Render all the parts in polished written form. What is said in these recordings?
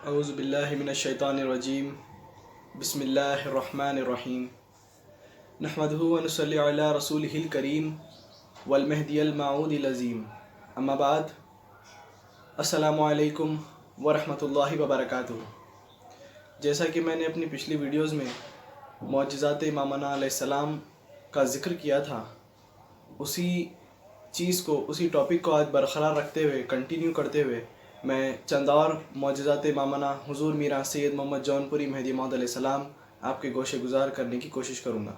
اعوذ باللہ من الشیطان الرجیم بسم اللہ الرحمن الرحیم نحمدہ ونصلی علی رسولہ الکریم والمہدی الموعود العظیم اما بعد السلام علیکم ورحمۃ اللہ وبرکاتہ۔ جیسا کہ میں نے اپنی پچھلی ویڈیوز میں معجزات امامنا علیہ السلام کا ذکر کیا تھا، اسی ٹاپک کو آج برقرار رکھتے ہوئے کنٹینیو کرتے ہوئے میں چند اور معجزات امامنا حضور میرا سید محمد جونپوری مہدی موعود علیہ السلام آپ کے گوشے گزار کرنے کی کوشش کروں گا۔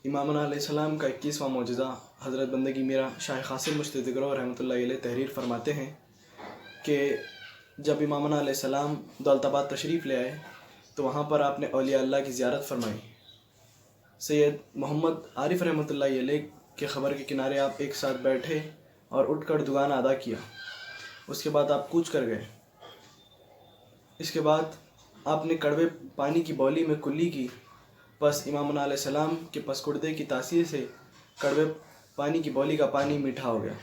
امامنا علیہ السلام کا 21واں معجزہ حضرت بندگی میرا شاہ قاسم مشتی گرو رحمۃ اللہ علیہ تحریر فرماتے ہیں کہ جب امامنا علیہ السلام دولت آباد تشریف لے آئے تو وہاں پر آپ نے اولیاء اللہ کی زیارت فرمائی۔ سید محمد عارف رحمۃ اللہ علیہ کے خبر کے کنارے آپ ایک ساتھ بیٹھے اور اٹھ کر دعانہ ادا کیا۔ اس کے بعد آپ کوچ کر گئے۔ اس کے بعد آپ نے کڑوے پانی کی بولی میں کلی کی، پس امامنا علیہ السلام کے پسکردے کی تاثیر سے کڑوے پانی کی بولی کا پانی میٹھا ہو گیا۔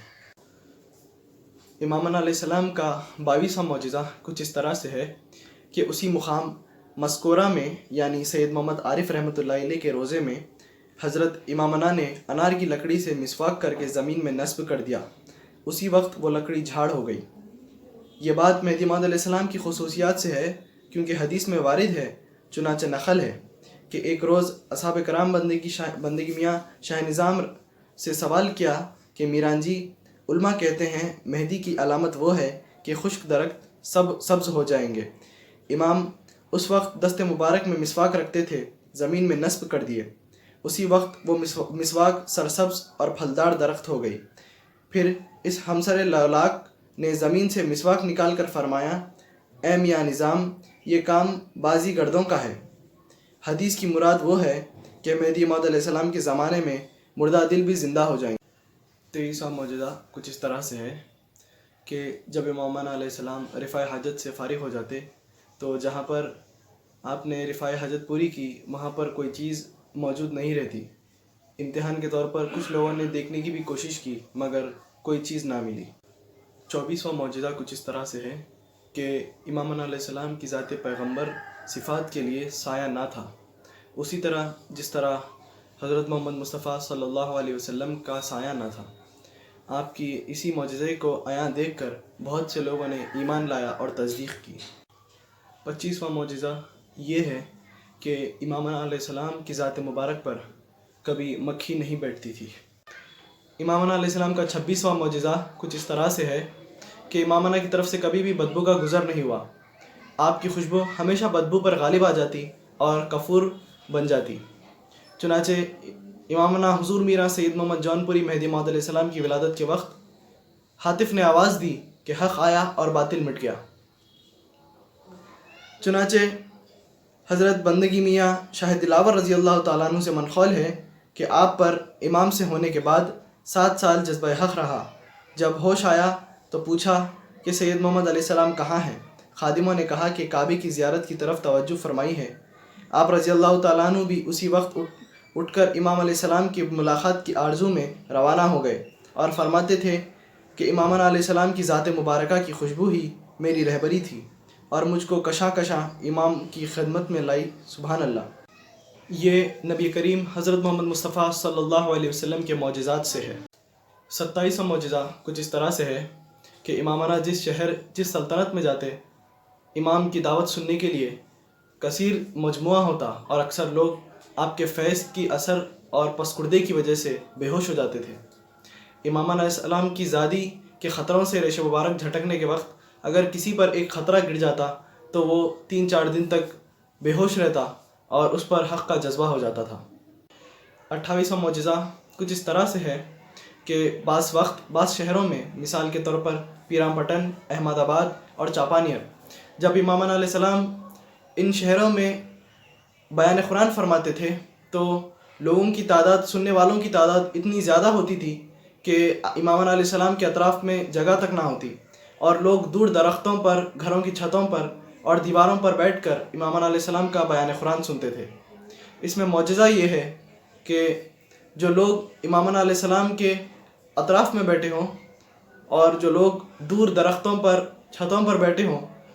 امامنا علیہ السلام کا 22واں معجزہ کچھ اس طرح سے ہے کہ اسی مقام مسکورہ میں یعنی سید محمد عارف رحمۃ اللہ علیہ کے روضے میں حضرت امامنا نے انار کی لکڑی سے مسواک کر کے زمین میں نصب کر دیا۔ اسی وقت وہ لکڑی جھاڑ ہو گئی۔ یہ بات مہدی موعود علیہ السلام کی خصوصیات سے ہے، کیونکہ حدیث میں وارد ہے، چنانچہ نقل ہے کہ ایک روز اصحاب کرام بندگی میاں شاہ نظام سے سوال کیا کہ میران جی، علماء کہتے ہیں مہدی کی علامت وہ ہے کہ خشک درخت سبز ہو جائیں گے۔ امام اس وقت دست مبارک میں مسواک رکھتے تھے، زمین میں نصب کر دیے۔ اسی وقت وہ مسواک سرسبز اور پھلدار درخت ہو گئی۔ پھر اس ہمسر لولاک نے زمین سے مسواک نکال کر فرمایا، اے میاں نظام، یہ کام بازی گردوں کا ہے۔ حدیث کی مراد وہ ہے کہ مہدی موعود علیہ السلام کے زمانے میں مردہ دل بھی زندہ ہو جائیں گے۔ 23واں معجزہ کچھ اس طرح سے ہے کہ جب امامنا علیہ السلام رفع حاجت سے فارغ ہو جاتے تو جہاں پر آپ نے رفع حاجت پوری کی وہاں پر کوئی چیز موجود نہیں رہتی۔ امتحان کے طور پر کچھ لوگوں نے دیکھنے کی بھی کوشش کی مگر کوئی چیز نہ ملی۔ 24واں معجزہ کچھ اس طرح سے ہے کہ امامنا علیہ السلام کی ذات پیغمبر صفات کے لیے سایہ نہ تھا، اسی طرح جس طرح حضرت محمد مصطفیٰ صلی اللہ علیہ وسلم کا سایہ نہ تھا۔ آپ کی اسی معجزے کو عیاں دیکھ کر بہت سے لوگوں نے ایمان لایا اور تصدیق کی۔ 25واں معجزہ یہ ہے کہ امامنا علیہ السلام کی ذات مبارک پر کبھی مکھی نہیں بیٹھتی تھی۔ امامنا علیہ السلام کا 26واں معجزہ کچھ اس طرح سے ہے کہ امامنا کی طرف سے کبھی بھی بدبو کا گزر نہیں ہوا۔ آپ کی خوشبو ہمیشہ بدبو پر غالب آ جاتی اور کفور بن جاتی۔ چنانچہ امامنا حضور میرا سید محمد جونپوری مہدی موعود علیہ السلام کی ولادت کے وقت ہاتف نے آواز دی کہ حق آیا اور باطل مٹ گیا۔ چنانچہ حضرت بندگی میاں شاہ دلاور رضی اللہ تعالیٰ عنہ سے منقول ہے کہ آپ پر امام سے ہونے کے بعد 7 سال جذبہ حق رہا۔ جب ہوش آیا تو پوچھا کہ سید محمد علیہ السلام کہاں ہیں؟ خادموں نے کہا کہ کعبے کی زیارت کی طرف توجہ فرمائی ہے۔ آپ رضی اللہ تعالیٰ عنہ بھی اسی وقت اٹھ کر امام علیہ السلام کی ملاقات کی آرزو میں روانہ ہو گئے اور فرماتے تھے کہ امامنا علیہ السلام کی ذات مبارکہ کی خوشبو ہی میری رہبری تھی اور مجھ کو کشاں کشاں امام کی خدمت میں لائی۔ سبحان اللہ۔ یہ نبی کریم حضرت محمد مصطفیٰ صلی اللہ علیہ وسلم کے معجزات سے ہے۔ 27واں معجزہ کچھ اس طرح سے ہے کہ امامنا جس سلطنت میں جاتے، امام کی دعوت سننے کے لیے کثیر مجموعہ ہوتا اور اکثر لوگ آپ کے فیض کی اثر اور پسکردے کی وجہ سے بے ہوش ہو جاتے تھے۔ امامنا علیہ السلام کی زادی کے خطروں سے ریش مبارک جھٹکنے کے وقت اگر کسی پر ایک خطرہ گر جاتا تو وہ 3-4 دن تک بے ہوش رہتا اور اس پر حق کا جذبہ ہو جاتا تھا۔ 28واں معجزہ کچھ اس طرح سے ہے کہ بعض شہروں میں مثال کے طور پر پیرام پٹن، احمد آباد اور چاپانیر، جب امامنا علیہ السلام ان شہروں میں بیان قرآن فرماتے تھے تو لوگوں کی تعداد، سننے والوں کی تعداد اتنی زیادہ ہوتی تھی کہ امامنا علیہ السلام کے اطراف میں جگہ تک نہ ہوتی اور لوگ دور درختوں پر، گھروں کی چھتوں پر اور دیواروں پر بیٹھ کر امامنا علیہ السلام کا بیان قرآن سنتے تھے۔ اس میں معجزہ یہ ہے کہ جو لوگ امامنا علیہ السلام کے اطراف میں بیٹھے ہوں اور جو لوگ دور درختوں پر، چھتوں پر بیٹھے ہوں،